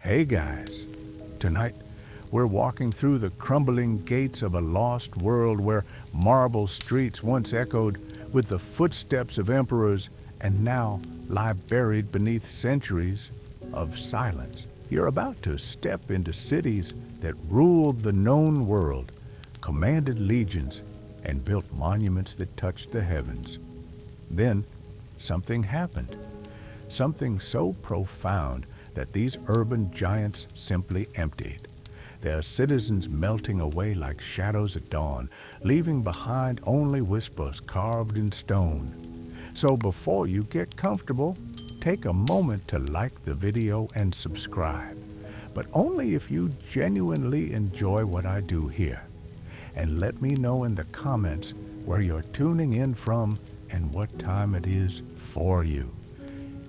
Hey guys, tonight we're walking through the crumbling gates of a lost world where marble streets once echoed with the footsteps of emperors and now lie buried beneath centuries of silence. You're about to step into cities that ruled the known world, commanded legions, and built monuments that touched the heavens. Then something happened, something so profound that these urban giants simply emptied, their citizens melting away like shadows at dawn, leaving behind only whispers carved in stone. So before you get comfortable, take a moment to like the video and subscribe, but only if you genuinely enjoy what I do here. And let me know in the comments where you're tuning in from and what time it is for you.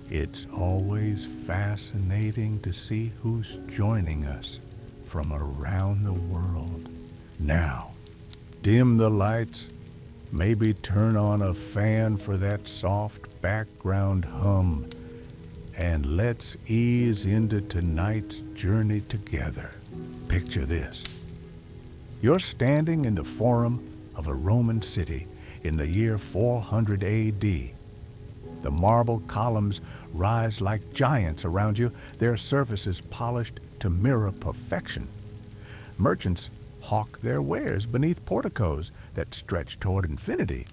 It's always fascinating to see who's joining us from around the world. Now, dim the lights, maybe turn on a fan for that soft background hum, and let's ease into tonight's journey together. Picture this. You're standing in the forum of a Roman city in the year 400 AD. The marble columns rise like giants around you, their surfaces polished to mirror perfection. Merchants hawk their wares beneath porticos that stretch toward infinity.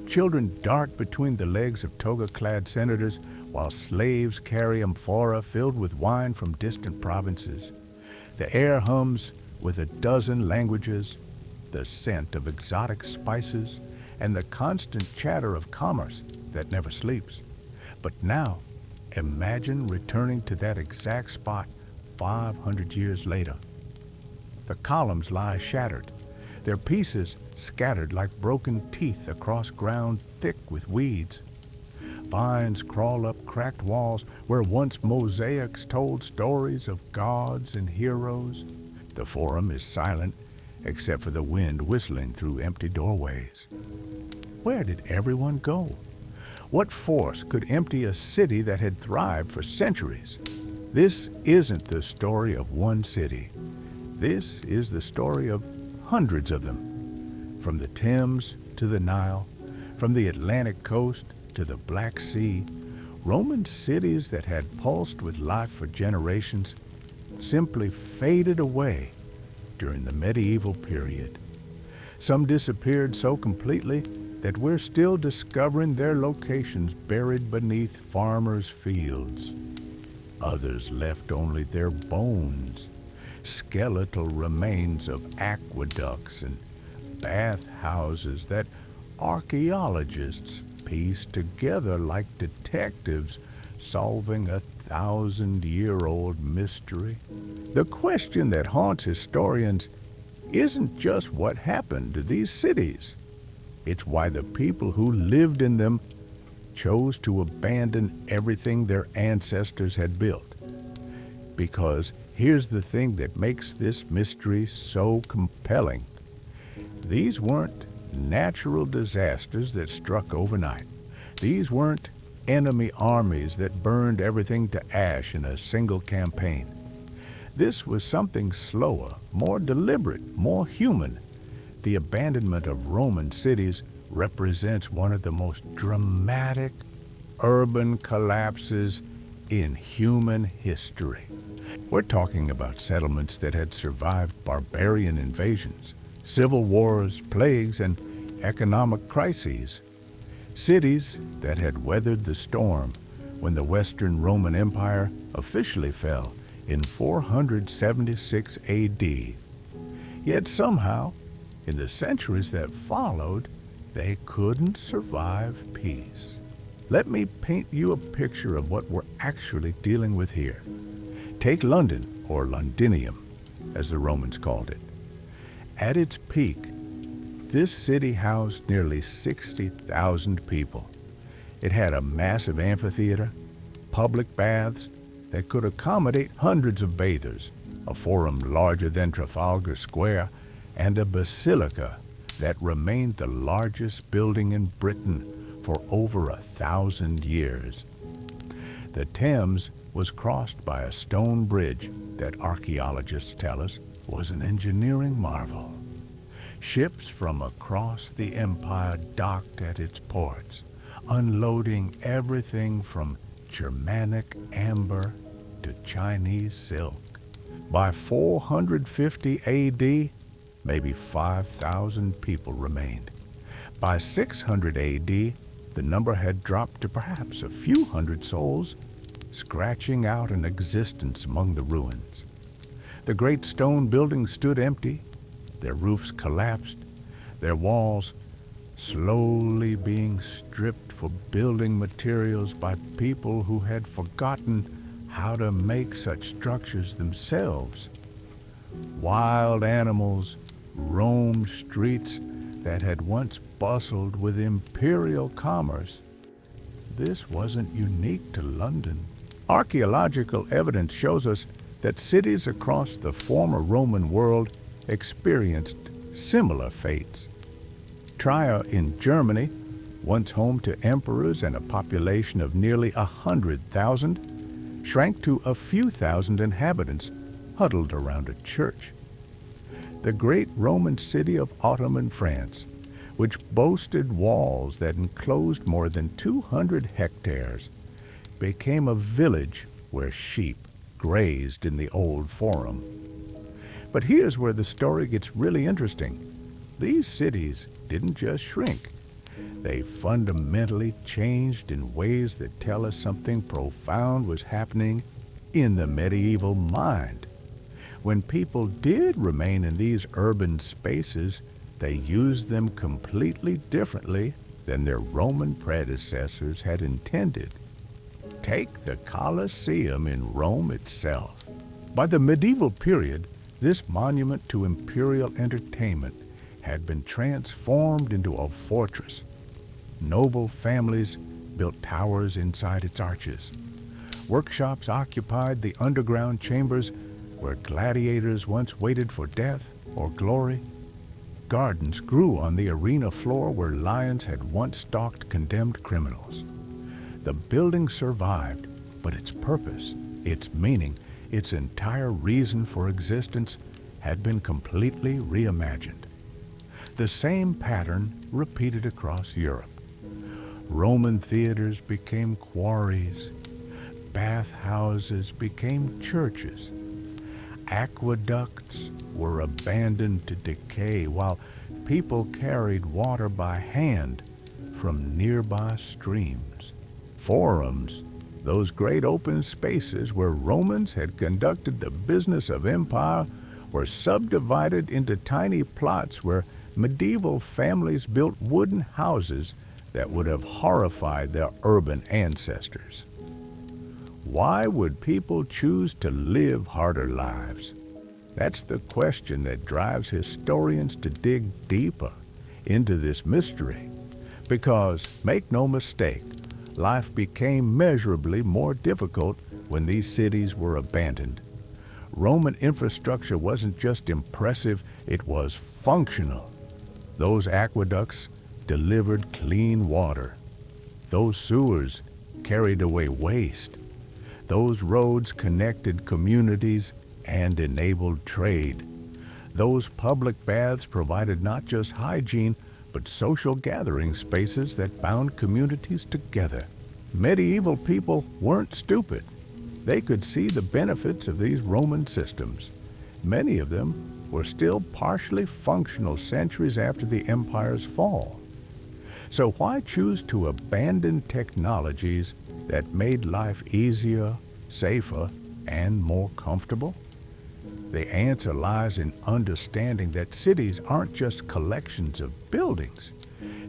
Children dart between the legs of toga-clad senators, while slaves carry amphora filled with wine from distant provinces. The air hums with a dozen languages, the scent of exotic spices, and the constant chatter of commerce that never sleeps. But now, imagine returning to that exact spot 500 years later. The columns lie shattered, their pieces scattered like broken teeth across ground thick with weeds. Vines crawl up cracked walls where once mosaics told stories of gods and heroes. The forum is silent except for the wind whistling through empty doorways. Where did everyone go? What force could empty a city that had thrived for centuries? This isn't the story of one city. This is the story of hundreds of them. From the Thames to the Nile, from the Atlantic coast to the Black Sea, Roman cities that had pulsed with life for generations simply faded away during the medieval period. Some disappeared so completely that we're still discovering their locations buried beneath farmers' fields. Others left only their bones, skeletal remains of aqueducts and bathhouses that archaeologists pieced together like detectives solving a 1,000-year-old mystery. The question that haunts historians isn't just what happened to these cities. It's why the people who lived in them chose to abandon everything their ancestors had built. Because here's the thing that makes this mystery so compelling. These weren't natural disasters that struck overnight. These weren't enemy armies that burned everything to ash in a single campaign. This was something slower, more deliberate, more human. The abandonment of Roman cities represents one of the most dramatic urban collapses in human history. We're talking about settlements that had survived barbarian invasions, civil wars, plagues, and economic crises. Cities that had weathered the storm when the Western Roman Empire officially fell in 476 AD. Yet somehow, in the centuries that followed, they couldn't survive peace. Let me paint you a picture of what we're actually dealing with here. Take London, or Londinium, as the Romans called it. At its peak, this city housed nearly 60,000 people. It had a massive amphitheater, public baths that could accommodate hundreds of bathers, a forum larger than Trafalgar Square, and a basilica that remained the largest building in Britain for over 1,000 years. The Thames was crossed by a stone bridge that archaeologists tell us was an engineering marvel. Ships from across the empire docked at its ports, unloading everything from Germanic amber to Chinese silk. By 450 AD, maybe 5,000 people remained. By 600 AD, the number had dropped to perhaps a few hundred souls, scratching out an existence among the ruins. The great stone buildings stood empty, their roofs collapsed, their walls slowly being stripped for building materials by people who had forgotten how to make such structures themselves. Wild animals roamed streets that had once bustled with imperial commerce. This wasn't unique to London. Archaeological evidence shows us that cities across the former Roman world experienced similar fates. Trier in Germany, once home to emperors and a population of nearly 100,000, shrank to a few thousand inhabitants huddled around a church. The great Roman city of Ottoman France, which boasted walls that enclosed more than 200 hectares, became a village where sheep grazed in the old forum. But here's where the story gets really interesting. These cities didn't just shrink. They fundamentally changed in ways that tell us something profound was happening in the medieval mind. When people did remain in these urban spaces, they used them completely differently than their Roman predecessors had intended. Take the Colosseum in Rome itself. By the medieval period, this monument to imperial entertainment had been transformed into a fortress. Noble families built towers inside its arches. Workshops occupied the underground chambers where gladiators once waited for death or glory. Gardens grew on the arena floor where lions had once stalked condemned criminals. The building survived, but its purpose, its meaning, its entire reason for existence had been completely reimagined. The same pattern repeated across Europe. Roman theaters became quarries. Bathhouses became churches. Aqueducts were abandoned to decay while people carried water by hand from nearby streams. Forums, those great open spaces where Romans had conducted the business of empire, were subdivided into tiny plots where medieval families built wooden houses that would have horrified their urban ancestors. Why would people choose to live harder lives? That's the question that drives historians to dig deeper into this mystery. Because, make no mistake, life became measurably more difficult when these cities were abandoned. Roman infrastructure wasn't just impressive, it was functional. Those aqueducts delivered clean water. Those sewers carried away waste. Those roads connected communities and enabled trade. Those public baths provided not just hygiene, but social gathering spaces that bound communities together. Medieval people weren't stupid. They could see the benefits of these Roman systems. Many of them were still partially functional centuries after the empire's fall. So why choose to abandon technologies that made life easier, safer, and more comfortable? The answer lies in understanding that cities aren't just collections of buildings.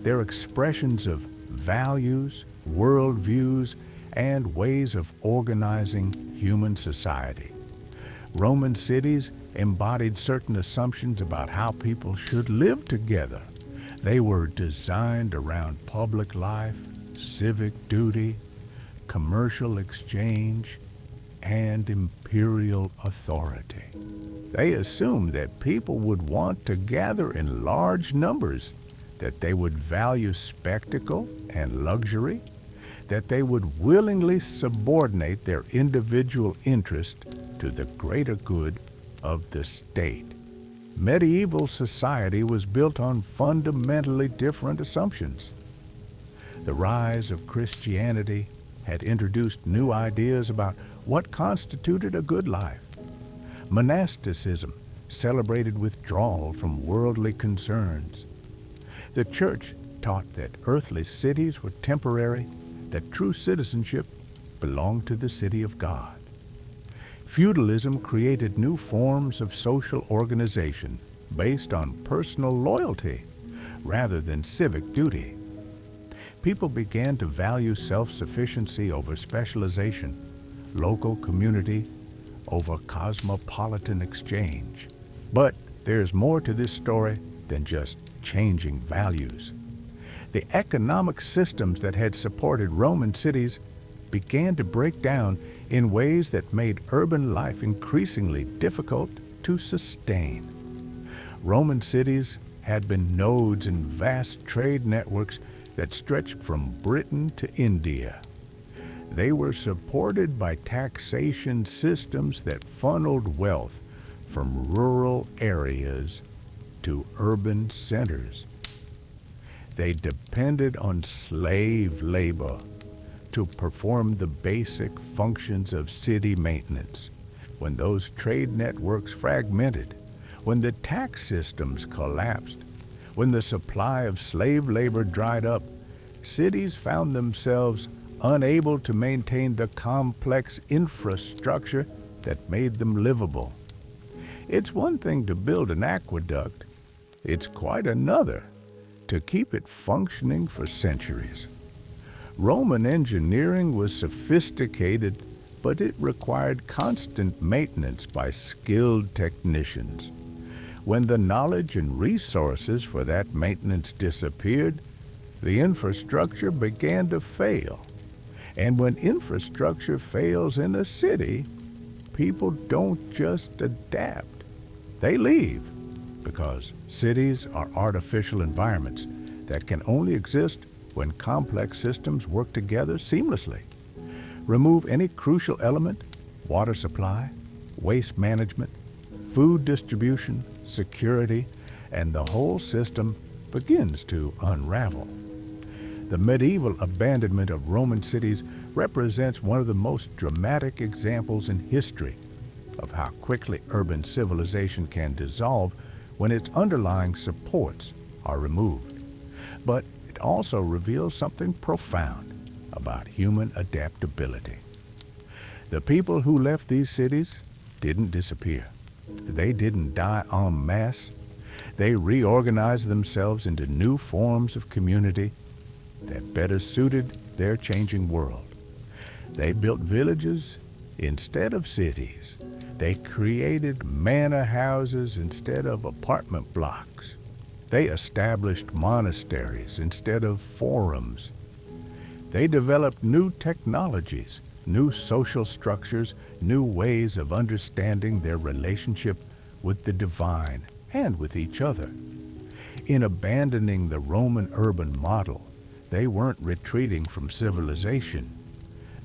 They're expressions of values, worldviews, and ways of organizing human society. Roman cities embodied certain assumptions about how people should live together. They were designed around public life, civic duty, commercial exchange, and imperial authority. They assumed that people would want to gather in large numbers, that they would value spectacle and luxury, that they would willingly subordinate their individual interest to the greater good of the state. Medieval society was built on fundamentally different assumptions. The rise of Christianity had introduced new ideas about what constituted a good life. Monasticism celebrated withdrawal from worldly concerns. The church taught that earthly cities were temporary, that true citizenship belonged to the city of God. Feudalism created new forms of social organization based on personal loyalty rather than civic duty. People began to value self-sufficiency over specialization, local community over cosmopolitan exchange. But there's more to this story than just changing values. The economic systems that had supported Roman cities began to break down in ways that made urban life increasingly difficult to sustain. Roman cities had been nodes in vast trade networks that stretched from Britain to India. They were supported by taxation systems that funneled wealth from rural areas to urban centers. They depended on slave labor to perform the basic functions of city maintenance. When those trade networks fragmented, when the tax systems collapsed, when the supply of slave labor dried up, cities found themselves unable to maintain the complex infrastructure that made them livable. It's one thing to build an aqueduct. It's quite another to keep it functioning for centuries. Roman engineering was sophisticated, but it required constant maintenance by skilled technicians. When the knowledge and resources for that maintenance disappeared, the infrastructure began to fail. And when infrastructure fails in a city, people don't just adapt. They leave, because cities are artificial environments that can only exist when complex systems work together seamlessly. Remove any crucial element, water supply, waste management, food distribution, security, and the whole system begins to unravel. The medieval abandonment of Roman cities represents one of the most dramatic examples in history of how quickly urban civilization can dissolve when its underlying supports are removed. But it also reveals something profound about human adaptability. The people who left these cities didn't disappear. They didn't die en masse. They reorganized themselves into new forms of community that better suited their changing world. They built villages instead of cities. They created manor houses instead of apartment blocks. They established monasteries instead of forums. They developed new technologies, new social structures, new ways of understanding their relationship with the divine and with each other. In abandoning the Roman urban model, they weren't retreating from civilization.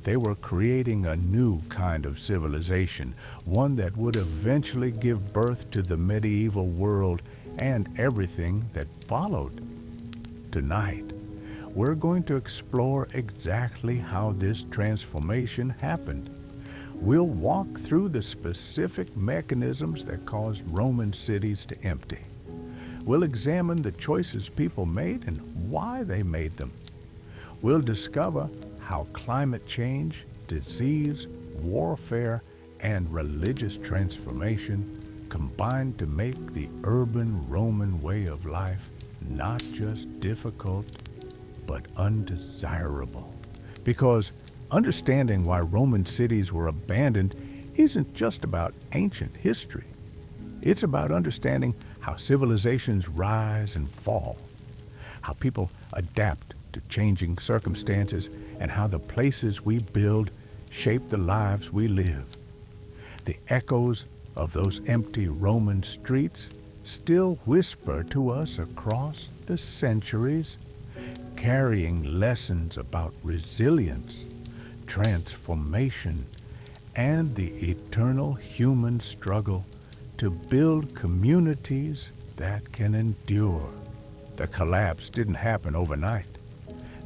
They were creating a new kind of civilization, one that would eventually give birth to the medieval world and everything that followed. Tonight, we're going to explore exactly how this transformation happened. We'll walk through the specific mechanisms that caused Roman cities to empty. We'll examine the choices people made and why they made them. We'll discover how climate change, disease, warfare, and religious transformation combined to make the urban Roman way of life not just difficult, but undesirable. Because understanding why Roman cities were abandoned isn't just about ancient history. It's about understanding how civilizations rise and fall, how people adapt to changing circumstances, and how the places we build shape the lives we live. The echoes of those empty Roman streets still whisper to us across the centuries. carrying lessons about resilience, transformation, and the eternal human struggle to build communities that can endure. The collapse didn't happen overnight.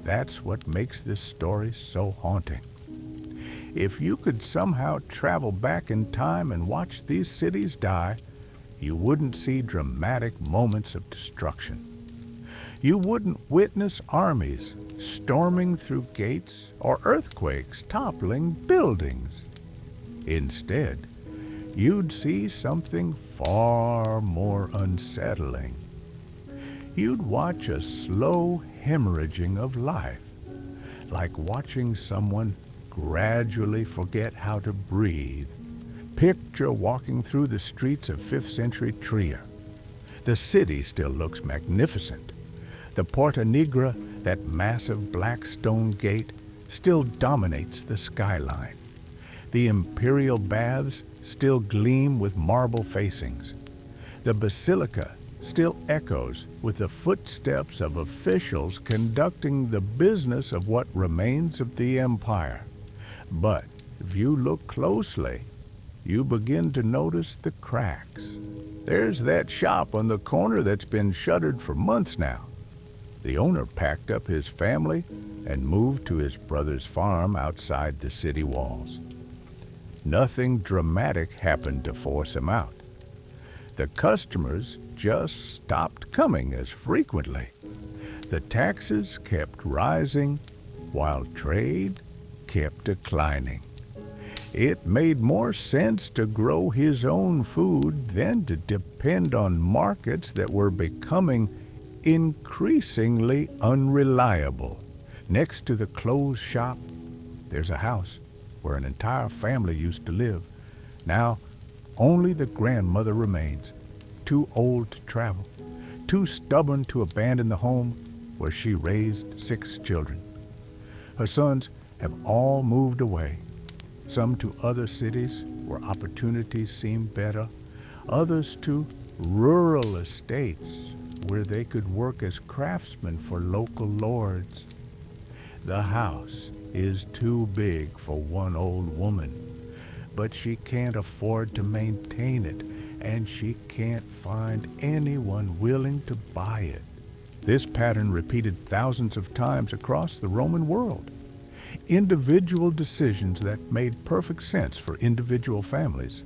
That's what makes this story so haunting. If you could somehow travel back in time and watch these cities die, you wouldn't see dramatic moments of destruction. You wouldn't witness armies storming through gates or earthquakes toppling buildings. Instead, you'd see something far more unsettling. You'd watch a slow hemorrhaging of life, like watching someone gradually forget how to breathe. Picture walking through the streets of 5th century Trier. The city still looks magnificent. The Porta Nigra, that massive black stone gate, still dominates the skyline. The imperial baths still gleam with marble facings. The basilica still echoes with the footsteps of officials conducting the business of what remains of the empire. But if you look closely, you begin to notice the cracks. There's that shop on the corner that's been shuttered for months now. The owner packed up his family and moved to his brother's farm outside the city walls. Nothing dramatic happened to force him out. The customers just stopped coming as frequently. The taxes kept rising while trade kept declining. It made more sense to grow his own food than to depend on markets that were becoming increasingly unreliable. Next to the closed shop, there's a house where an entire family used to live. Now, only the grandmother remains, too old to travel, too stubborn to abandon the home where she raised 6 children. Her sons have all moved away, some to other cities where opportunities seem better, others to rural estates where they could work as craftsmen for local lords. The house is too big for one old woman, but she can't afford to maintain it, and she can't find anyone willing to buy it. This pattern repeated thousands of times across the Roman world. Individual decisions that made perfect sense for individual families,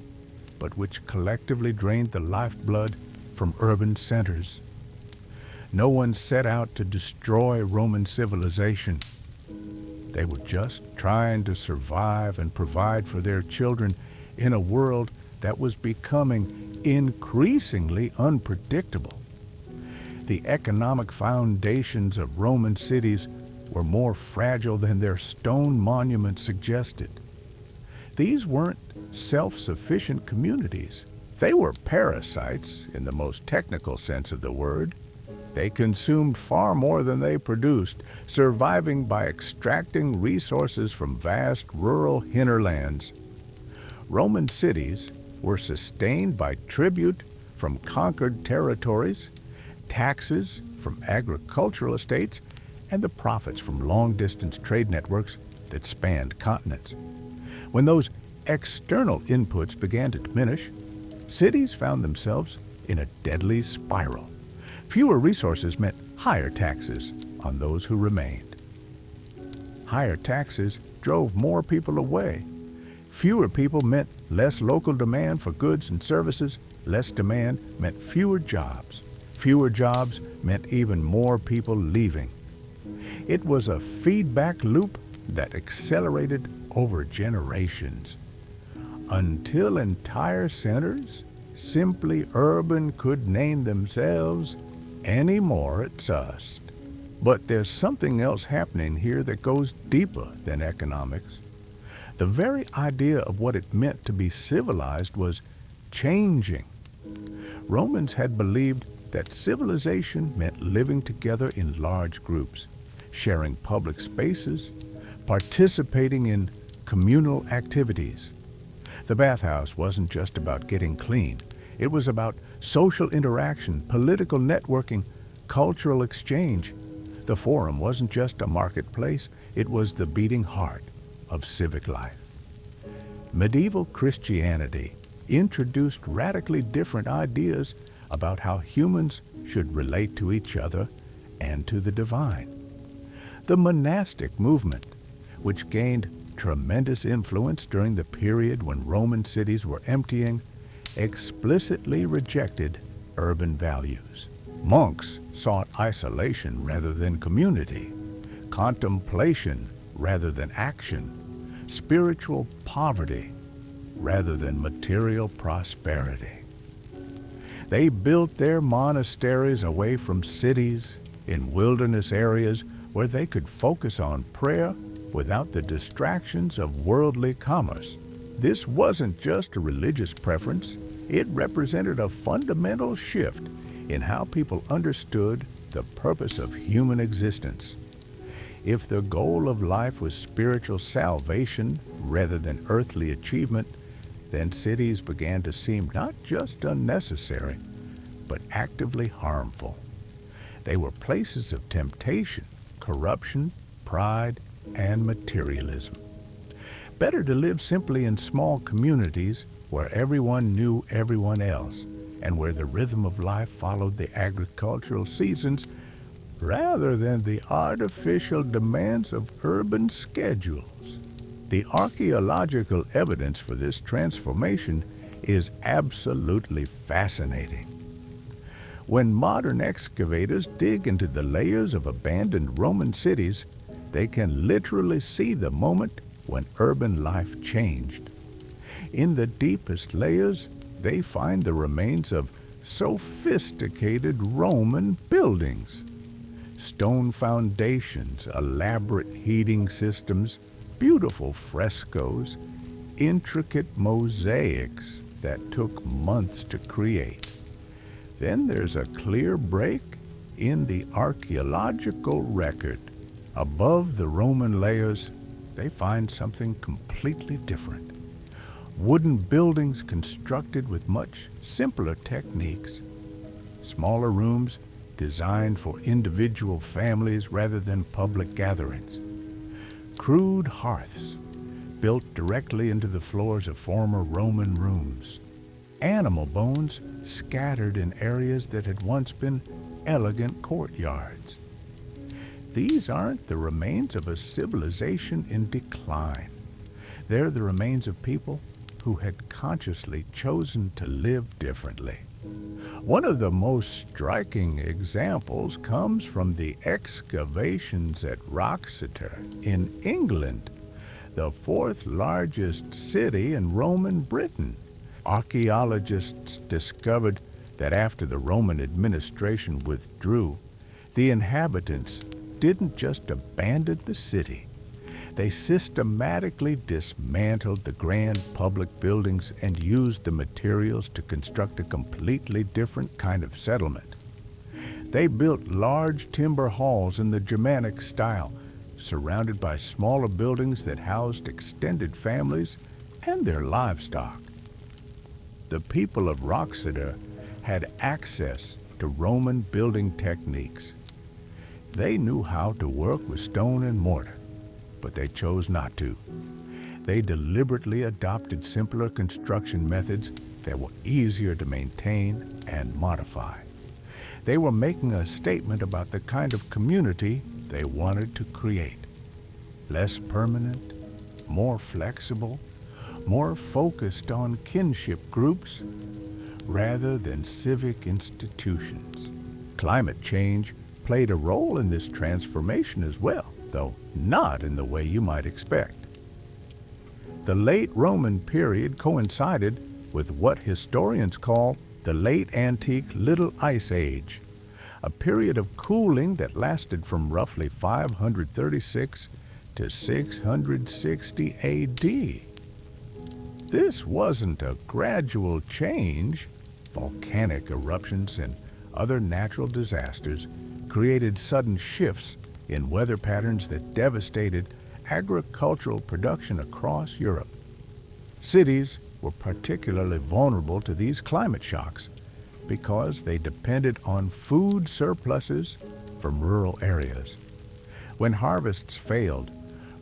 but which collectively drained the lifeblood from urban centers. No one set out to destroy Roman civilization. They were just trying to survive and provide for their children in a world that was becoming increasingly unpredictable. The economic foundations of Roman cities were more fragile than their stone monuments suggested. These weren't self-sufficient communities. They were parasites in the most technical sense of the word. They consumed far more than they produced, surviving by extracting resources from vast rural hinterlands. Roman cities were sustained by tribute from conquered territories, taxes from agricultural estates, and the profits from long-distance trade networks that spanned continents. When those external inputs began to diminish, cities found themselves in a deadly spiral. Fewer resources meant higher taxes on those who remained. Higher taxes drove more people away. Fewer people meant less local demand for goods and services. Less demand meant fewer jobs. Fewer jobs meant even more people leaving. It was a feedback loop that accelerated over generations, until entire centers, simply urban, could name themselves anymore at Sust. But there's something else happening here that goes deeper than economics. The very idea of what it meant to be civilized was changing. Romans had believed that civilization meant living together in large groups, sharing public spaces, participating in communal activities. The bathhouse wasn't just about getting clean. It was about social interaction, political networking, cultural exchange. The Forum wasn't just a marketplace, it was the beating heart of civic life. Medieval Christianity introduced radically different ideas about how humans should relate to each other and to the divine. The monastic movement, which gained tremendous influence during the period when Roman cities were emptying, explicitly rejected urban values. Monks sought isolation rather than community, contemplation rather than action, spiritual poverty rather than material prosperity. They built their monasteries away from cities, in wilderness areas where they could focus on prayer without the distractions of worldly commerce. This wasn't just a religious preference, it represented a fundamental shift in how people understood the purpose of human existence. If the goal of life was spiritual salvation rather than earthly achievement, then cities began to seem not just unnecessary, but actively harmful. They were places of temptation, corruption, pride, and materialism. Better to live simply in small communities where everyone knew everyone else and where the rhythm of life followed the agricultural seasons rather than the artificial demands of urban schedules. The archaeological evidence for this transformation is absolutely fascinating. When modern excavators dig into the layers of abandoned Roman cities, they can literally see the moment when urban life changed. In the deepest layers, they find the remains of sophisticated Roman buildings. Stone foundations, elaborate heating systems, beautiful frescoes, intricate mosaics that took months to create. Then there's a clear break in the archaeological record. Above the Roman layers, they find something completely different. Wooden buildings constructed with much simpler techniques. Smaller rooms designed for individual families rather than public gatherings. Crude hearths built directly into the floors of former Roman rooms. Animal bones scattered in areas that had once been elegant courtyards. These aren't the remains of a civilization in decline. They're the remains of people who had consciously chosen to live differently. One of the most striking examples comes from the excavations at Wroxeter in England, the fourth largest city in Roman Britain. Archaeologists discovered that after the Roman administration withdrew, the inhabitants didn't just abandon the city. They systematically dismantled the grand public buildings and used the materials to construct a completely different kind of settlement. They built large timber halls in the Germanic style, surrounded by smaller buildings that housed extended families and their livestock. The people of Wroxeter had access to Roman building techniques. They knew how to work with stone and mortar, but they chose not to. They deliberately adopted simpler construction methods that were easier to maintain and modify. They were making a statement about the kind of community they wanted to create. Less permanent, more flexible, more focused on kinship groups rather than civic institutions. Climate change played a role in this transformation as well, though not in the way you might expect. The late Roman period coincided with what historians call the late antique Little Ice Age, a period of cooling that lasted from roughly 536 to 660 AD. This wasn't a gradual change. Volcanic eruptions and other natural disasters created sudden shifts in weather patterns that devastated agricultural production across Europe. Cities were particularly vulnerable to these climate shocks because they depended on food surpluses from rural areas. When harvests failed,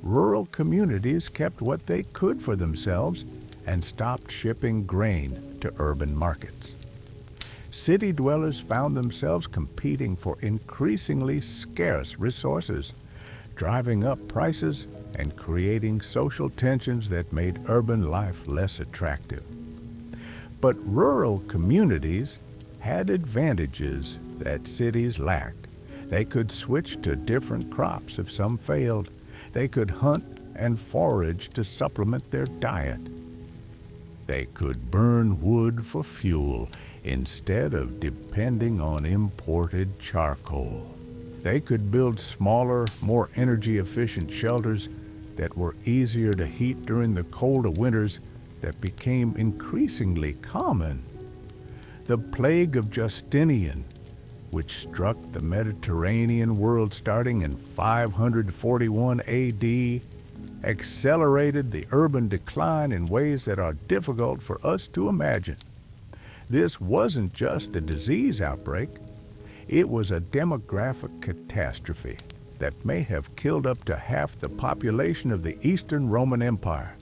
rural communities kept what they could for themselves and stopped shipping grain to urban markets. City dwellers found themselves competing for increasingly scarce resources, driving up prices and creating social tensions that made urban life less attractive. But rural communities had advantages that cities lacked. They could switch to different crops if some failed. They could hunt and forage to supplement their diet. They could burn wood for fuel instead of depending on imported charcoal. They could build smaller, more energy-efficient shelters that were easier to heat during the colder winters that became increasingly common. The plague of Justinian, which struck the Mediterranean world starting in 541 AD, accelerated the urban decline in ways that are difficult for us to imagine. This wasn't just a disease outbreak. It was a demographic catastrophe that may have killed up to half the population of the Eastern Roman Empire.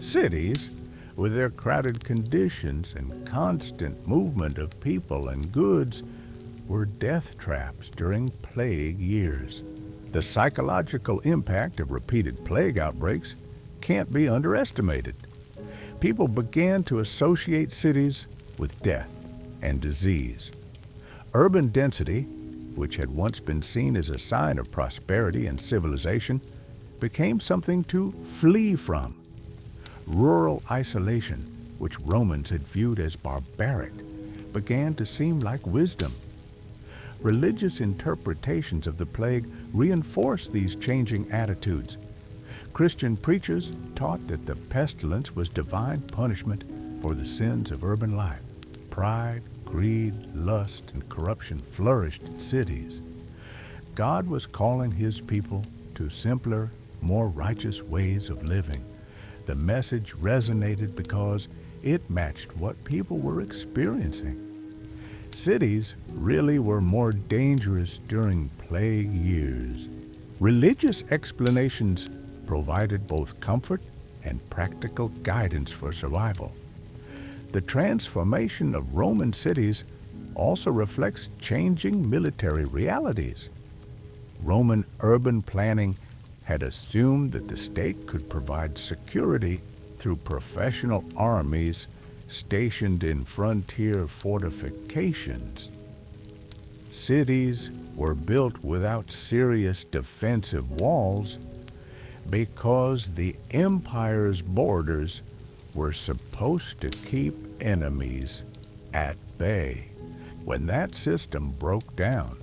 Cities, with their crowded conditions and constant movement of people and goods, were death traps during plague years. The psychological impact of repeated plague outbreaks can't be underestimated. People began to associate cities with death and disease. Urban density, which had once been seen as a sign of prosperity and civilization, became something to flee from. Rural isolation, which Romans had viewed as barbaric, began to seem like wisdom. Religious interpretations of the plague reinforced these changing attitudes. Christian preachers taught that the pestilence was divine punishment for the sins of urban life. Pride, greed, lust, and corruption flourished in cities. God was calling his people to simpler, more righteous ways of living. The message resonated because it matched what people were experiencing. Cities really were more dangerous during plague years. Religious explanations provided both comfort and practical guidance for survival. The transformation of Roman cities also reflects changing military realities. Roman urban planning had assumed that the state could provide security through professional armies stationed in frontier fortifications. Cities were built without serious defensive walls because the empire's borders were supposed to keep enemies at bay. When that system broke down,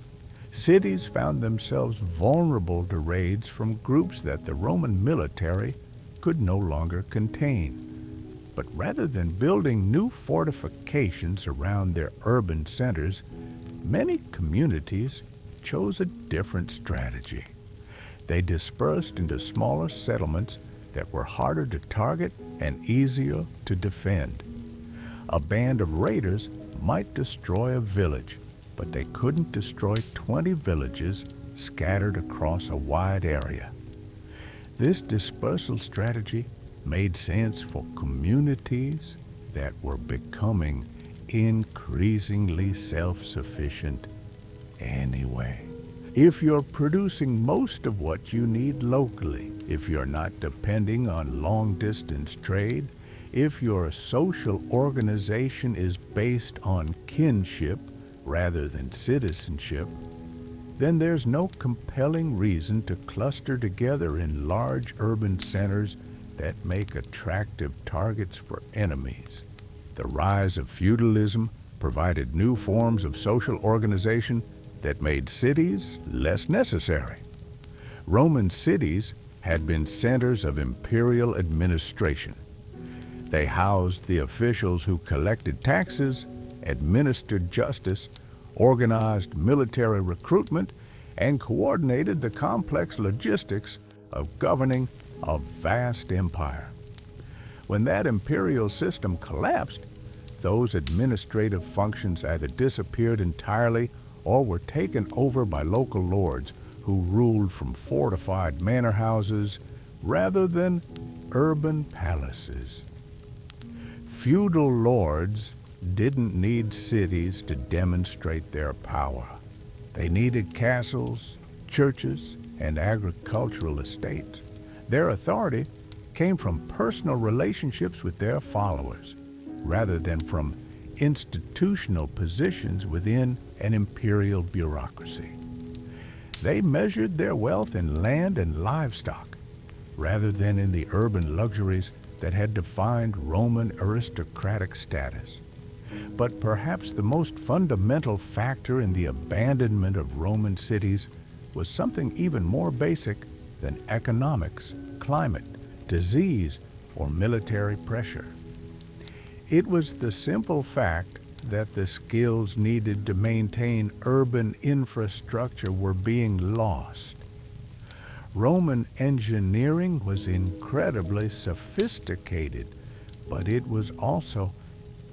cities found themselves vulnerable to raids from groups that the Roman military could no longer contain. But rather than building new fortifications around their urban centers, many communities chose a different strategy. They dispersed into smaller settlements that were harder to target and easier to defend. A band of raiders might destroy a village, but they couldn't destroy 20 villages scattered across a wide area. This dispersal strategy made sense for communities that were becoming increasingly self-sufficient anyway. If you're producing most of what you need locally, if you're not depending on long-distance trade, if your social organization is based on kinship rather than citizenship, then there's no compelling reason to cluster together in large urban centers that make attractive targets for enemies. The rise of feudalism provided new forms of social organization that made cities less necessary. Roman cities had been centers of imperial administration. They housed the officials who collected taxes, administered justice, organized military recruitment, and coordinated the complex logistics of governing a vast empire. When that imperial system collapsed, those administrative functions either disappeared entirely or were taken over by local lords who ruled from fortified manor houses rather than urban palaces. Feudal lords didn't need cities to demonstrate their power. They needed castles, churches, and agricultural estates. Their authority came from personal relationships with their followers, rather than from institutional positions within an imperial bureaucracy. They measured their wealth in land and livestock, rather than in the urban luxuries that had defined Roman aristocratic status. But perhaps the most fundamental factor in the abandonment of Roman cities was something even more basic than economics, climate, disease, or military pressure. It was the simple fact that the skills needed to maintain urban infrastructure were being lost. Roman engineering was incredibly sophisticated, but it was also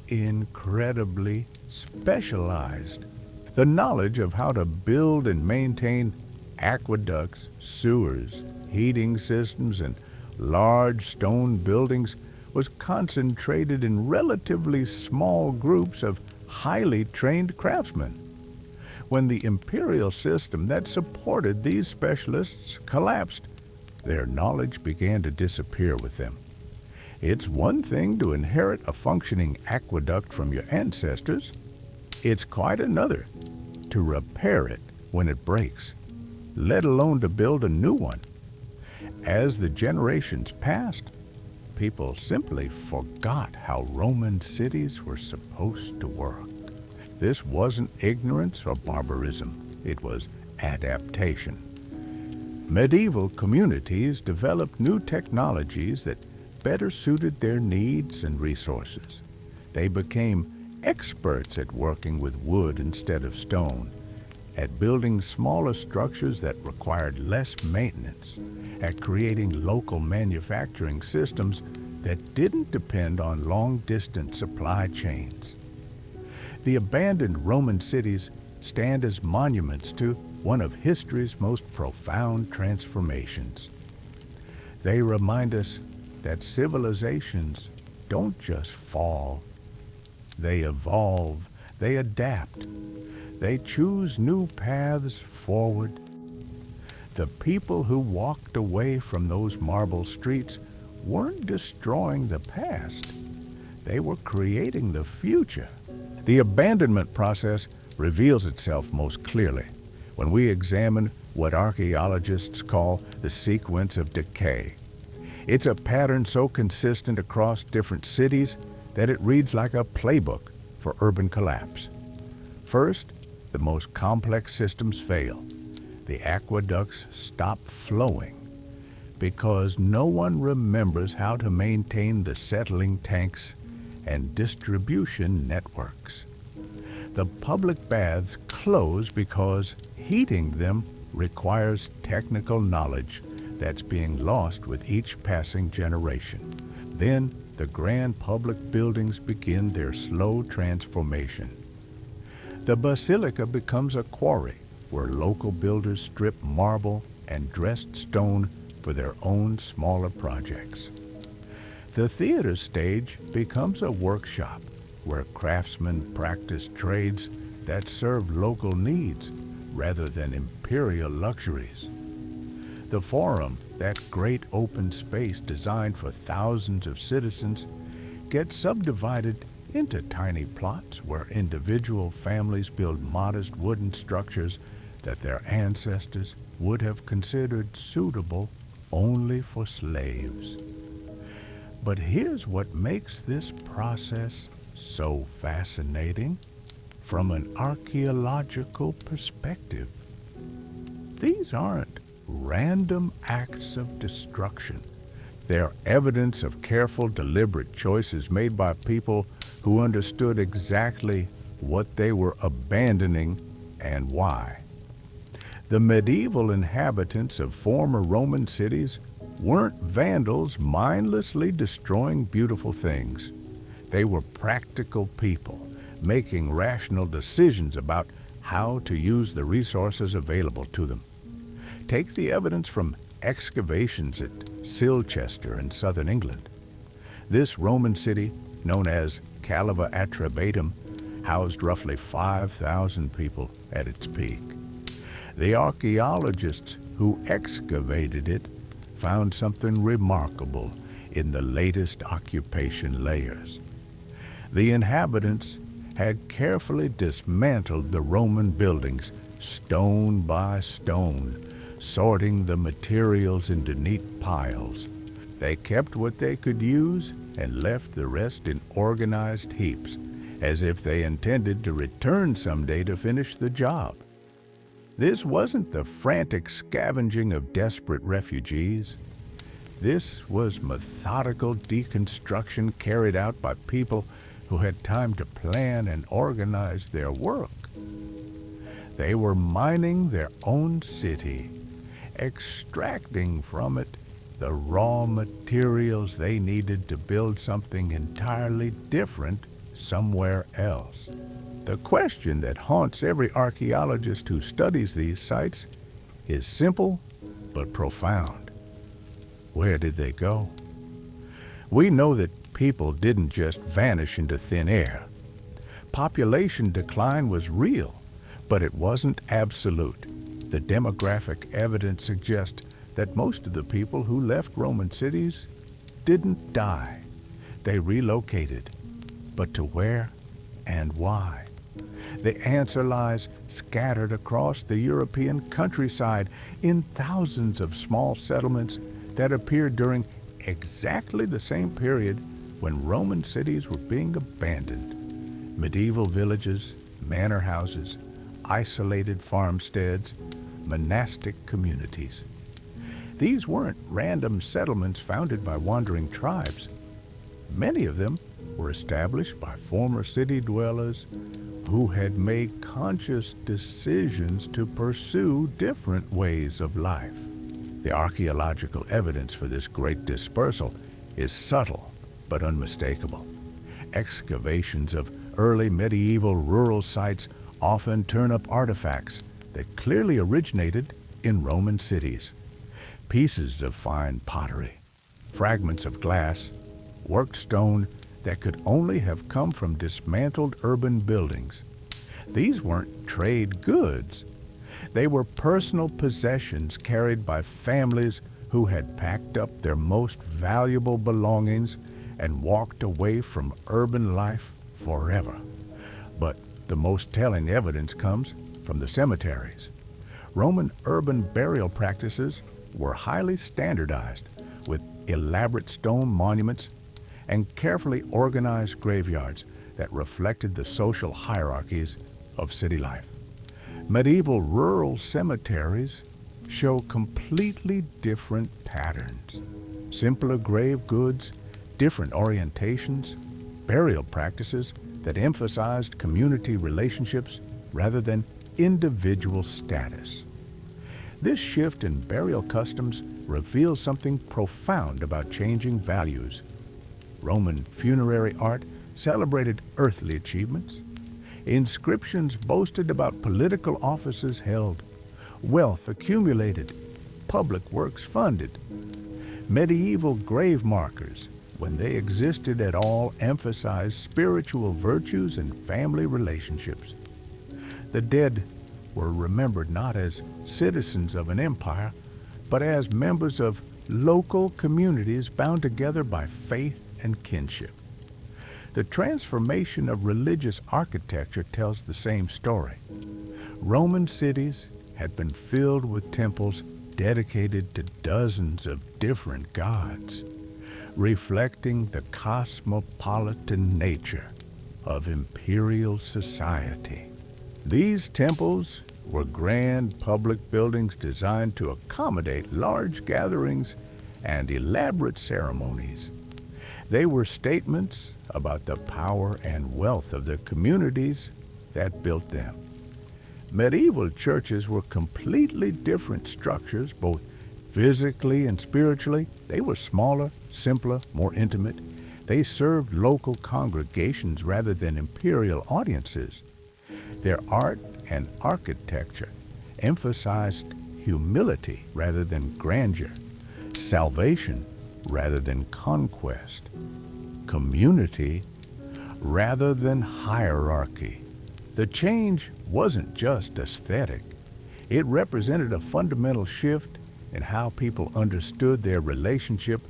incredibly specialized. The knowledge of how to build and maintain aqueducts, sewers, heating systems, and large stone buildings was concentrated in relatively small groups of highly trained craftsmen. When the imperial system that supported these specialists collapsed, their knowledge began to disappear with them. It's one thing to inherit a functioning aqueduct from your ancestors. It's quite another to repair it when it breaks, let alone to build a new one. As the generations passed, people simply forgot how Roman cities were supposed to work. This wasn't ignorance or barbarism. It was adaptation. Medieval communities developed new technologies that better suited their needs and resources. They became experts at working with wood instead of stone, at building smaller structures that required less maintenance, at creating local manufacturing systems that didn't depend on long-distance supply chains. The abandoned Roman cities stand as monuments to one of history's most profound transformations. They remind us that civilizations don't just fall. They evolve, they adapt, they choose new paths forward. The people who walked away from those marble streets weren't destroying the past. They were creating the future. The abandonment process reveals itself most clearly when we examine what archaeologists call the sequence of decay. It's a pattern so consistent across different cities that it reads like a playbook for urban collapse. First, the most complex systems fail. The aqueducts stop flowing because no one remembers how to maintain the settling tanks and distribution networks. The public baths close because heating them requires technical knowledge that's being lost with each passing generation. Then the grand public buildings begin their slow transformation. The basilica becomes a quarry where local builders strip marble and dressed stone for their own smaller projects. The theater stage becomes a workshop where craftsmen practice trades that serve local needs rather than imperial luxuries. The Forum, that great open space designed for thousands of citizens, gets subdivided into tiny plots where individual families build modest wooden structures that their ancestors would have considered suitable only for slaves. But here's what makes this process so fascinating from an archaeological perspective. These aren't random acts of destruction. They're evidence of careful, deliberate choices made by people who understood exactly what they were abandoning and why. The medieval inhabitants of former Roman cities weren't vandals mindlessly destroying beautiful things. They were practical people making rational decisions about how to use the resources available to them. Take the evidence from excavations at Silchester in southern England. This Roman city, known as Caliva Atrebatum, housed roughly 5,000 people at its peak. The archaeologists who excavated it found something remarkable in the latest occupation layers. The inhabitants had carefully dismantled the Roman buildings stone by stone, sorting the materials into neat piles. They kept what they could use and left the rest in organized heaps, as if they intended to return someday to finish the job. This wasn't the frantic scavenging of desperate refugees. This was methodical deconstruction carried out by people who had time to plan and organize their work. They were mining their own city, extracting from it the raw materials they needed to build something entirely different somewhere else. The question that haunts every archaeologist who studies these sites is simple but profound. Where did they go? We know that people didn't just vanish into thin air. Population decline was real, but it wasn't absolute. The demographic evidence suggests that most of the people who left Roman cities didn't die. They relocated. But to where and why? The answer lies scattered across the European countryside in thousands of small settlements that appeared during exactly the same period when Roman cities were being abandoned. Medieval villages, manor houses, isolated farmsteads, monastic communities. These weren't random settlements founded by wandering tribes. Many of them were established by former city dwellers who had made conscious decisions to pursue different ways of life. The archaeological evidence for this great dispersal is subtle but unmistakable. Excavations of early medieval rural sites often turn up artifacts that clearly originated in Roman cities. Pieces of fine pottery, fragments of glass, worked stone that could only have come from dismantled urban buildings. These weren't trade goods. They were personal possessions carried by families who had packed up their most valuable belongings and walked away from urban life forever. But the most telling evidence comes from the cemeteries. Roman urban burial practices were highly standardized, with elaborate stone monuments and carefully organized graveyards that reflected the social hierarchies of city life. Medieval rural cemeteries show completely different patterns. Simpler grave goods, different orientations, burial practices that emphasized community relationships rather than individual status. This shift in burial customs reveals something profound about changing values. Roman funerary art celebrated earthly achievements. Inscriptions boasted about political offices held, wealth accumulated, public works funded. Medieval grave markers, when they existed at all, emphasized spiritual virtues and family relationships. The dead were remembered not as citizens of an empire, but as members of local communities bound together by faith and kinship. The transformation of religious architecture tells the same story. Roman cities had been filled with temples dedicated to dozens of different gods, reflecting the cosmopolitan nature of imperial society. These temples were grand public buildings designed to accommodate large gatherings and elaborate ceremonies. They were statements about the power and wealth of the communities that built them. Medieval churches were completely different structures, both physically and spiritually. They were smaller, simpler, more intimate. They served local congregations rather than imperial audiences. Their art and architecture emphasized humility rather than grandeur, salvation rather than conquest, community rather than hierarchy. The change wasn't just aesthetic. It represented a fundamental shift in how people understood their relationship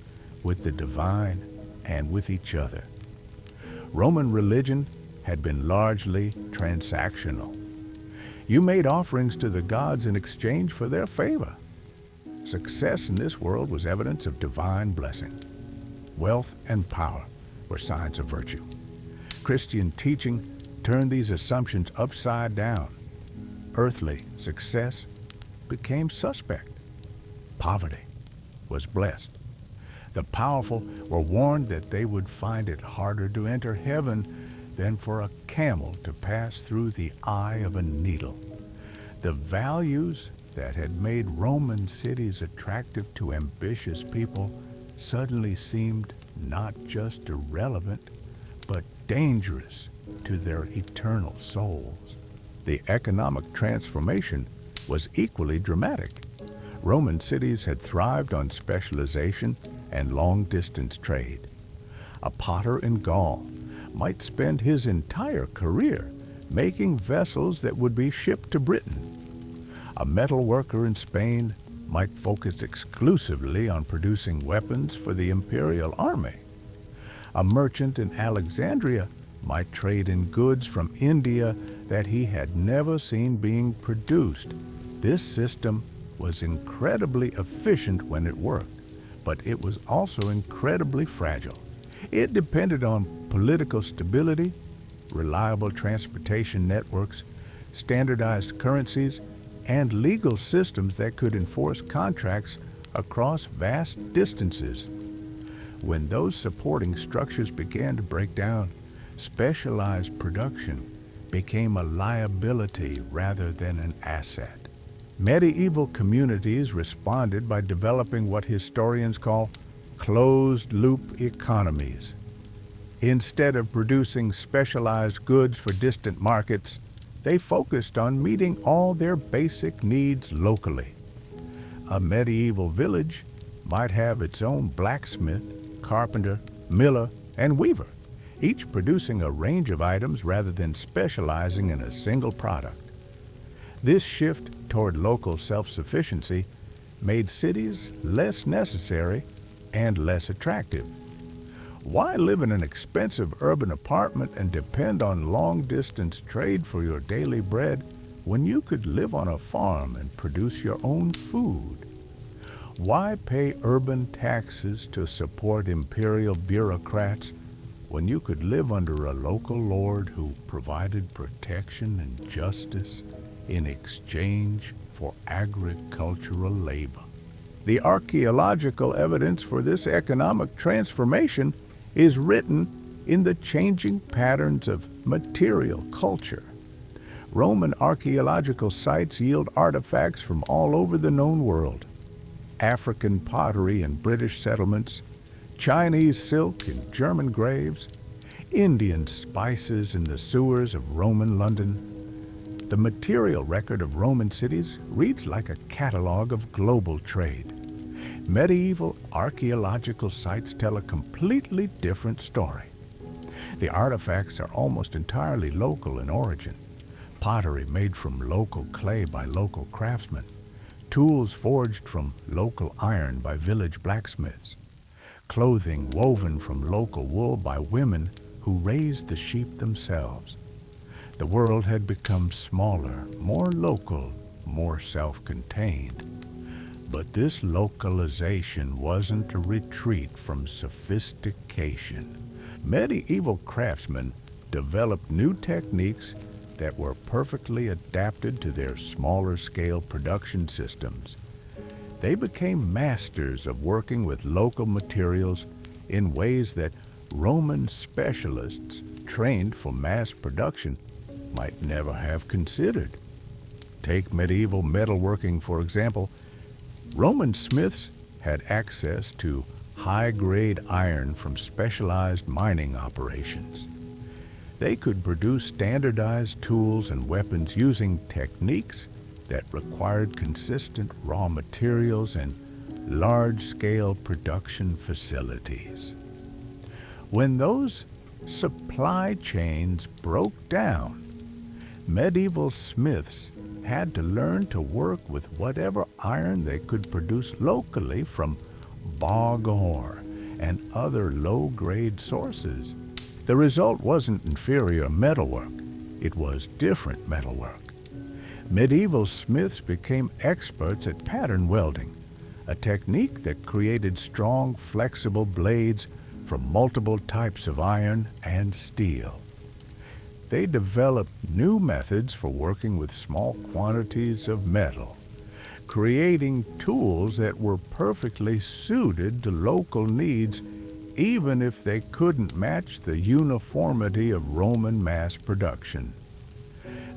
with the divine and with each other. Roman religion had been largely transactional. You made offerings to the gods in exchange for their favor. Success in this world was evidence of divine blessing. Wealth and power were signs of virtue. Christian teaching turned these assumptions upside down. Earthly success became suspect. Poverty was blessed. The powerful were warned that they would find it harder to enter heaven than for a camel to pass through the eye of a needle. The values that had made Roman cities attractive to ambitious people suddenly seemed not just irrelevant, but dangerous to their eternal souls. The economic transformation was equally dramatic. Roman cities had thrived on specialization and long-distance trade. A potter in Gaul might spend his entire career making vessels that would be shipped to Britain. A metal worker in Spain might focus exclusively on producing weapons for the imperial army. A merchant in Alexandria might trade in goods from India that he had never seen being produced. This system was incredibly efficient when it worked, but it was also incredibly fragile. It depended on political stability, reliable transportation networks, standardized currencies, and legal systems that could enforce contracts across vast distances. When those supporting structures began to break down, specialized production became a liability rather than an asset. Medieval communities responded by developing what historians call closed-loop economies. Instead of producing specialized goods for distant markets, they focused on meeting all their basic needs locally. A medieval village might have its own blacksmith, carpenter, miller, and weaver, each producing a range of items rather than specializing in a single product. This shift toward local self-sufficiency made cities less necessary and less attractive. Why live in an expensive urban apartment and depend on long-distance trade for your daily bread when you could live on a farm and produce your own food? Why pay urban taxes to support imperial bureaucrats when you could live under a local lord who provided protection and justice in exchange for agricultural labor? The archaeological evidence for this economic transformation is written in the changing patterns of material culture. Roman archaeological sites yield artifacts from all over the known world. African pottery in British settlements, Chinese silk in German graves, Indian spices in the sewers of Roman London. The material record of Roman cities reads like a catalog of global trade. Medieval archaeological sites tell a completely different story. The artifacts are almost entirely local in origin. Pottery made from local clay by local craftsmen. Tools forged from local iron by village blacksmiths. Clothing woven from local wool by women who raised the sheep themselves. The world had become smaller, more local, more self-contained. But this localization wasn't a retreat from sophistication. Medieval craftsmen developed new techniques that were perfectly adapted to their smaller-scale production systems. They became masters of working with local materials in ways that Roman specialists trained for mass production might never have considered. Take medieval metalworking, for example. Roman smiths had access to high-grade iron from specialized mining operations. They could produce standardized tools and weapons using techniques that required consistent raw materials and large-scale production facilities. When those supply chains broke down, medieval smiths had to learn to work with whatever iron they could produce locally from bog ore and other low-grade sources. The result wasn't inferior metalwork, it was different metalwork. Medieval smiths became experts at pattern welding, a technique that created strong, flexible blades from multiple types of iron and steel. They developed new methods for working with small quantities of metal, creating tools that were perfectly suited to local needs, even if they couldn't match the uniformity of Roman mass production.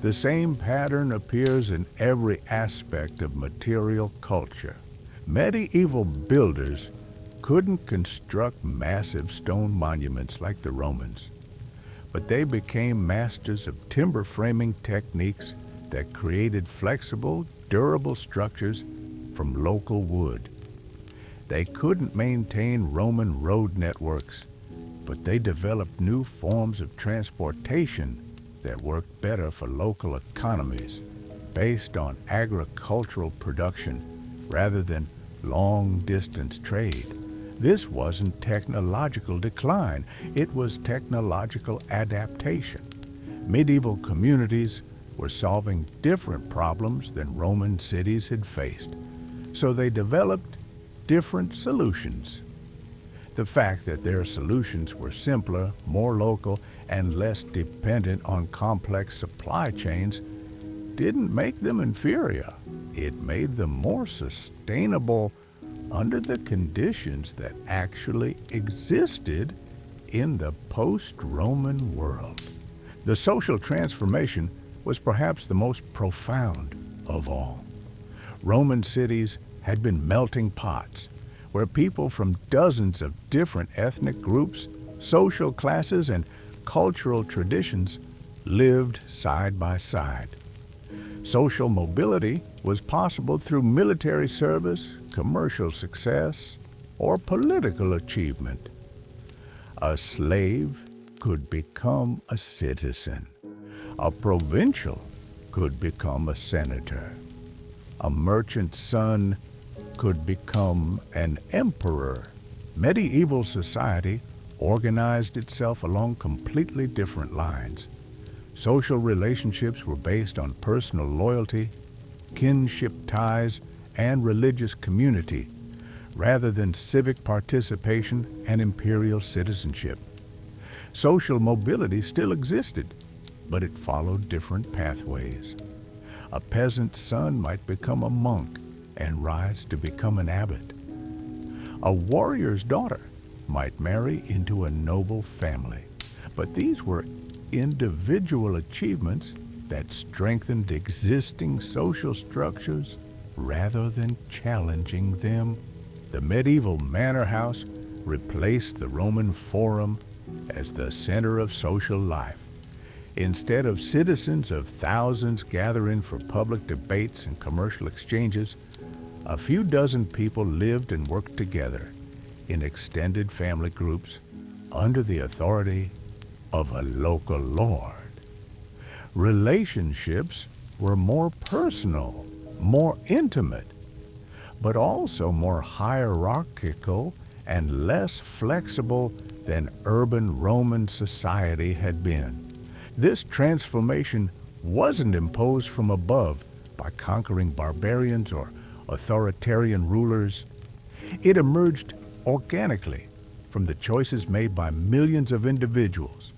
The same pattern appears in every aspect of material culture. Medieval builders couldn't construct massive stone monuments like the Romans, but they became masters of timber framing techniques that created flexible, durable structures from local wood. They couldn't maintain Roman road networks, but they developed new forms of transportation that worked better for local economies, based on agricultural production rather than long-distance trade. This wasn't technological decline, it was technological adaptation. Medieval communities were solving different problems than Roman cities had faced, so they developed different solutions. The fact that their solutions were simpler, more local, and less dependent on complex supply chains didn't make them inferior. It made them more sustainable under the conditions that actually existed in the post-Roman world. The social transformation was perhaps the most profound of all. Roman cities had been melting pots where people from dozens of different ethnic groups, social classes, and cultural traditions lived side by side. Social mobility was possible through military service, commercial success, or political achievement. A slave could become a citizen. A provincial could become a senator. A merchant's son could become an emperor. Medieval society organized itself along completely different lines. Social relationships were based on personal loyalty, kinship ties, and religious community, rather than civic participation and imperial citizenship. Social mobility still existed, but it followed different pathways. A peasant's son might become a monk and rise to become an abbot. A warrior's daughter might marry into a noble family, but these were individual achievements that strengthened existing social structures rather than challenging them. The medieval manor house replaced the Roman forum as the center of social life. Instead of citizens of thousands gathering for public debates and commercial exchanges, a few dozen people lived and worked together in extended family groups under the authority of a local lord. Relationships were more personal, more intimate, but also more hierarchical and less flexible than urban Roman society had been. This transformation wasn't imposed from above by conquering barbarians or authoritarian rulers. It emerged organically from the choices made by millions of individuals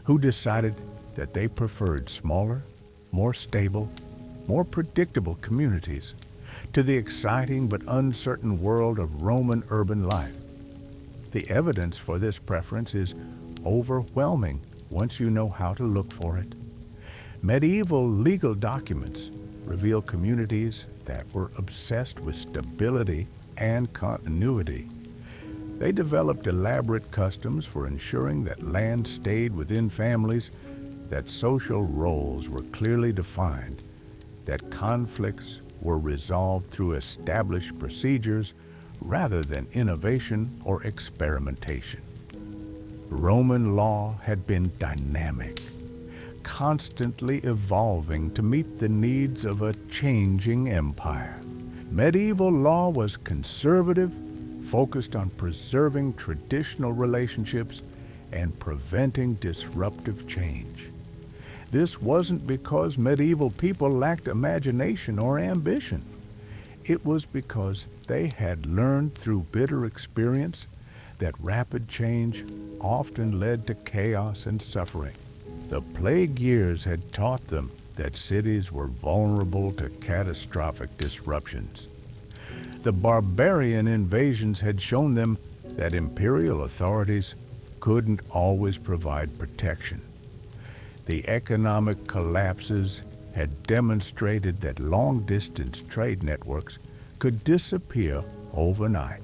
who decided that they preferred smaller, more stable, more predictable communities to the exciting but uncertain world of Roman urban life. The evidence for this preference is overwhelming once you know how to look for it. Medieval legal documents reveal communities that were obsessed with stability and continuity. They developed elaborate customs for ensuring that land stayed within families, that social roles were clearly defined, that conflicts were resolved through established procedures rather than innovation or experimentation. Roman law had been dynamic, constantly evolving to meet the needs of a changing empire. Medieval law was conservative, focused on preserving traditional relationships and preventing disruptive change. This wasn't because medieval people lacked imagination or ambition. It was because they had learned through bitter experience that rapid change often led to chaos and suffering. The plague years had taught them that cities were vulnerable to catastrophic disruptions. The barbarian invasions had shown them that imperial authorities couldn't always provide protection. The economic collapses had demonstrated that long-distance trade networks could disappear overnight.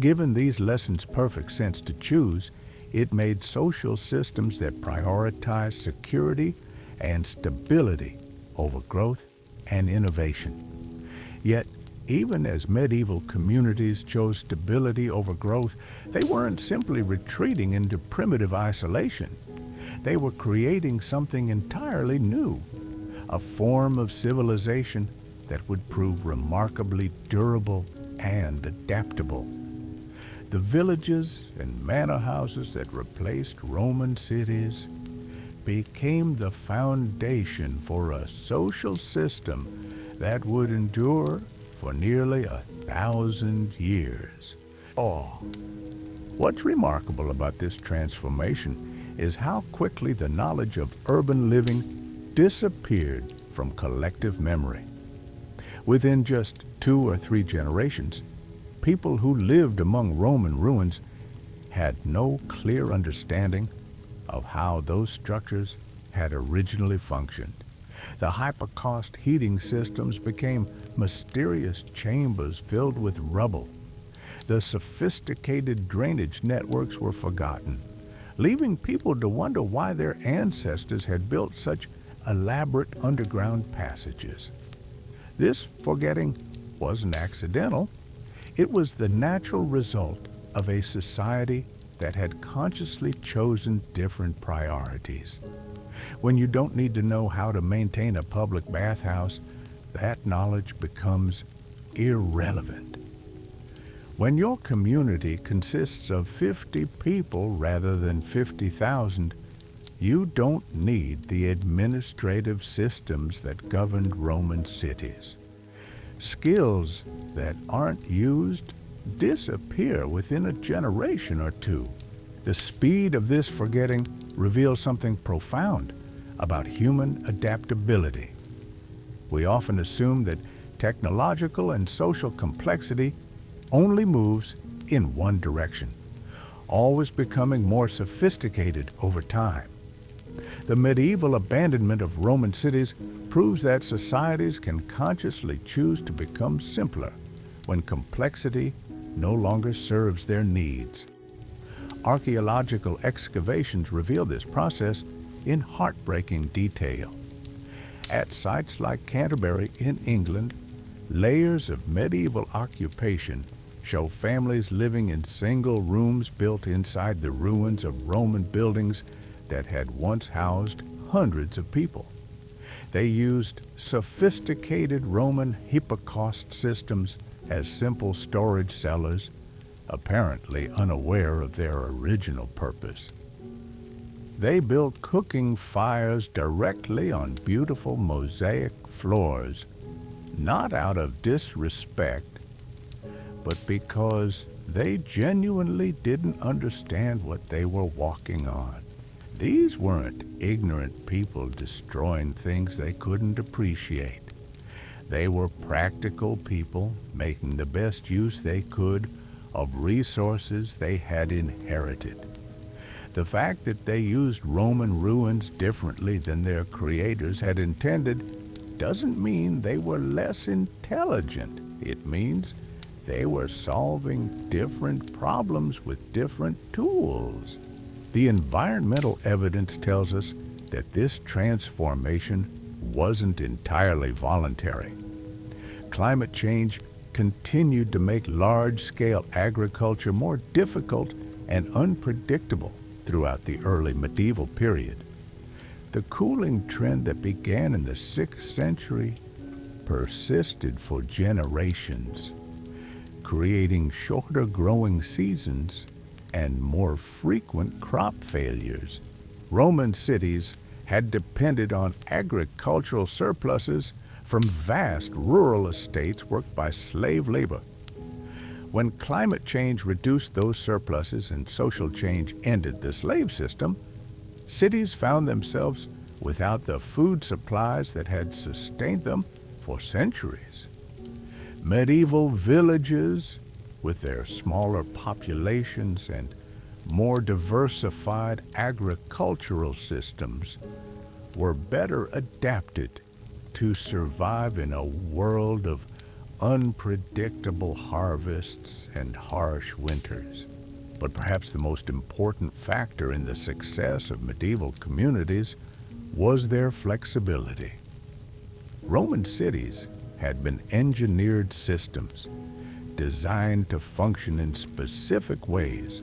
Given these lessons perfect sense to choose, it made social systems that prioritize security and stability over growth and innovation. Yet, even as medieval communities chose stability over growth, they weren't simply retreating into primitive isolation. They were creating something entirely new, a form of civilization that would prove remarkably durable and adaptable. The villages and manor houses that replaced Roman cities became the foundation for a social system that would endure for nearly 1,000 years. What's remarkable about this transformation is how quickly the knowledge of urban living disappeared from collective memory. Within just 2 or 3 generations, people who lived among Roman ruins had no clear understanding of how those structures had originally functioned. The hyper-cost heating systems became mysterious chambers filled with rubble. The sophisticated drainage networks were forgotten, leaving people to wonder why their ancestors had built such elaborate underground passages. This forgetting wasn't accidental. It was the natural result of a society that had consciously chosen different priorities. When you don't need to know how to maintain a public bathhouse, that knowledge becomes irrelevant. When your community consists of 50 people rather than 50,000, you don't need the administrative systems that governed Roman cities. Skills that aren't used disappear within a generation or two. The speed of this forgetting reveals something profound about human adaptability. We often assume that technological and social complexity only moves in one direction, always becoming more sophisticated over time. The medieval abandonment of Roman cities proves that societies can consciously choose to become simpler when complexity no longer serves their needs. Archaeological excavations reveal this process in heartbreaking detail. At sites like Canterbury in England, layers of medieval occupation show families living in single rooms built inside the ruins of Roman buildings that had once housed hundreds of people. They used sophisticated Roman hypocaust systems as simple storage cellars, apparently unaware of their original purpose. They built cooking fires directly on beautiful mosaic floors, not out of disrespect, but because they genuinely didn't understand what they were walking on. These weren't ignorant people destroying things they couldn't appreciate. They were practical people making the best use they could of resources they had inherited. The fact that they used Roman ruins differently than their creators had intended doesn't mean they were less intelligent. It means they were solving different problems with different tools. The environmental evidence tells us that this transformation wasn't entirely voluntary. Climate change continued to make large-scale agriculture more difficult and unpredictable throughout the early medieval period. The cooling trend that began in the 6th century persisted for generations, creating shorter growing seasons and more frequent crop failures. Roman cities had depended on agricultural surpluses from vast rural estates worked by slave labor. When climate change reduced those surpluses and social change ended the slave system, cities found themselves without the food supplies that had sustained them for centuries. Medieval villages, with their smaller populations and more diversified agricultural systems, were better adapted to survive in a world of unpredictable harvests and harsh winters. But perhaps the most important factor in the success of medieval communities was their flexibility. Roman cities had been engineered systems designed to function in specific ways.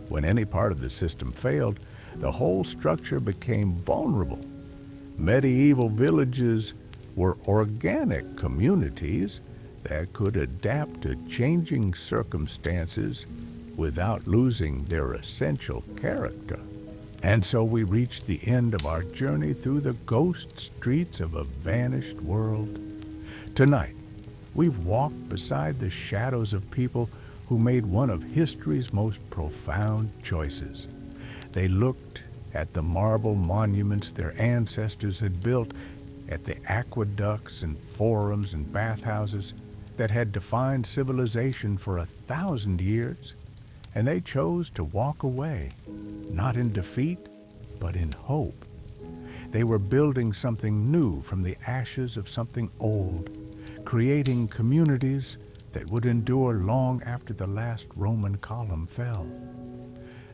When any part of the system failed, the whole structure became vulnerable. Medieval villages were organic communities that could adapt to changing circumstances without losing their essential character. And so we reached the end of our journey through the ghost streets of a vanished world. Tonight, we've walked beside the shadows of people who made one of history's most profound choices. They looked at the marble monuments their ancestors had built, at the aqueducts and forums and bathhouses that had defined civilization for 1,000 years, and they chose to walk away, not in defeat, but in hope. They were building something new from the ashes of something old, creating communities that would endure long after the last Roman column fell.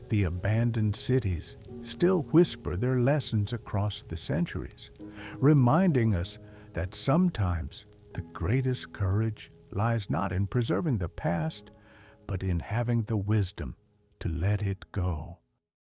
The abandoned cities still whisper their lessons across the centuries, reminding us that sometimes the greatest courage lies not in preserving the past, but in having the wisdom to let it go.